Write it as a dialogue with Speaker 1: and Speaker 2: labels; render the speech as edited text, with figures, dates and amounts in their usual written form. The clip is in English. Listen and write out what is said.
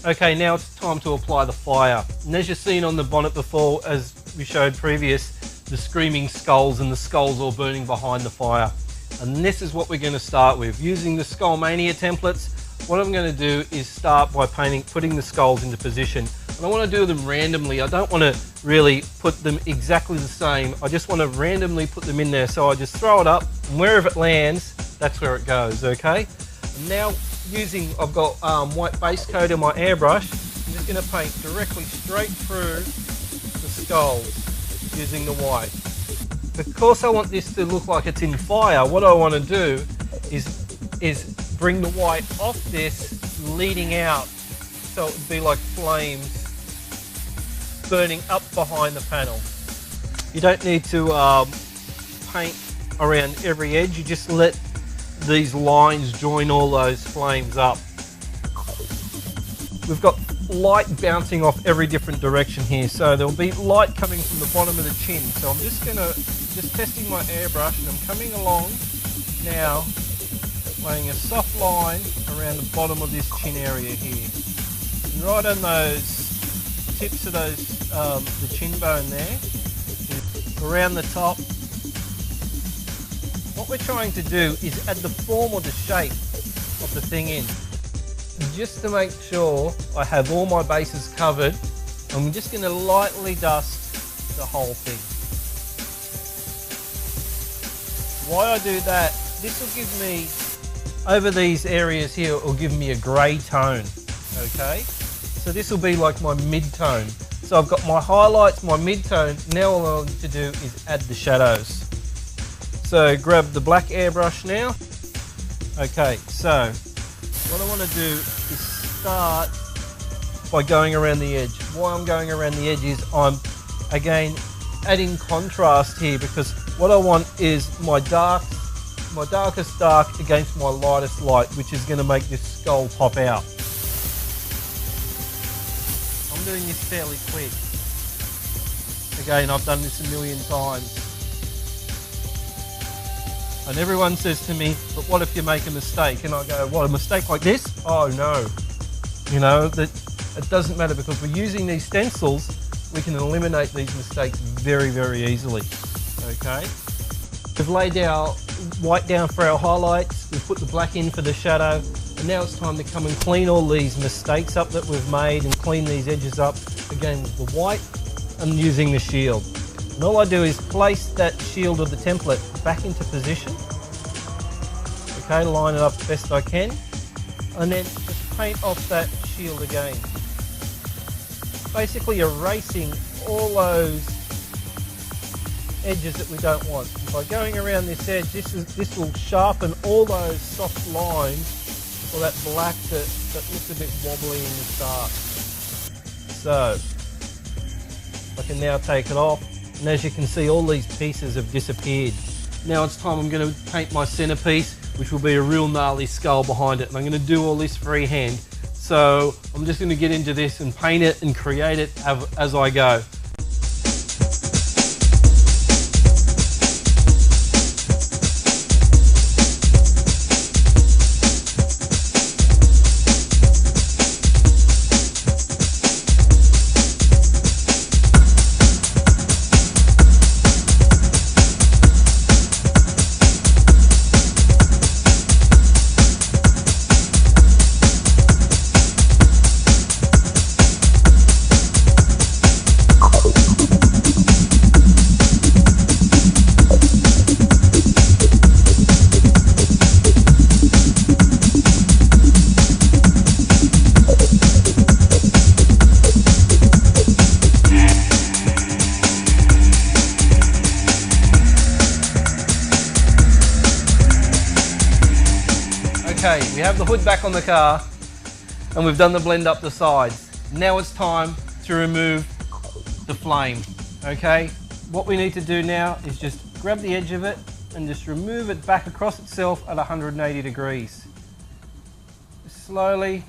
Speaker 1: Okay, now it's time to apply the fire. And as you've seen on the bonnet before, as we showed previous, the screaming skulls and the skulls all burning behind the fire. And this is what we're going to start with. Using the Skullmania templates, what I'm going to do is start by putting the skulls into position. And I want to do them randomly. I don't want to really put them exactly the same. I just want to randomly put them in there. So I just throw it up, and wherever it lands, that's where it goes, okay? And now I've got white base coat in my airbrush. I'm just going to paint directly straight through the skulls using the white. Because I want this to look like it's in fire, what I want to do is bring the white off this, leading out, so it would be like flames burning up behind the panel. You don't need to paint around every edge, you just let these lines join all those flames up. We've got light bouncing off every different direction here, so there'll be light coming from the bottom of the chin. So I'm just testing my airbrush, and I'm coming along now, laying a soft line around the bottom of this chin area here, and right on those tips of those the chin bone there, around the top. What we're trying to do is add the form or the shape of the thing in. Just to make sure I have all my bases covered, I'm just going to lightly dust the whole thing. Why I do that, this will give me, over these areas here, it will give me a grey tone, okay? So this will be like my mid-tone. So I've got my highlights, my mid-tone, now all I need to do is add the shadows. So grab the black airbrush now. Okay, so what I want to do is start by going around the edge. Why I'm going around the edge is I'm, again, adding contrast here, because what I want is my darkest dark against my lightest light, which is going to make this skull pop out. I'm doing this fairly quick. Again, I've done this a million times. And everyone says to me, but what if you make a mistake? And I go, what, a mistake like this? Oh no. You know, that it doesn't matter, because we're using these stencils, we can eliminate these mistakes very, very easily. Okay? We've laid our white down for our highlights, we've put the black in for the shadow, and now it's time to come and clean all these mistakes up that we've made and clean these edges up, again with the white and using the shield. And all I do is place that shield of the template back into position. Okay, line it up the best I can, and then just paint off that shield again. Basically erasing all those edges that we don't want. By going around this edge, this will sharpen all those soft lines, or that black that looks a bit wobbly in the start. So I can now take it off, and as you can see, all these pieces have disappeared. Now it's time I'm going to paint my centerpiece, which will be a real gnarly skull behind it, and I'm going to do all this freehand. So I'm just going to get into this and paint it and create it as I go. Okay, we have the hood back on the car, and we've done the blend up the sides. Now it's time to remove the flame, okay? What we need to do now is just grab the edge of it and just remove it back across itself at 180 degrees. Slowly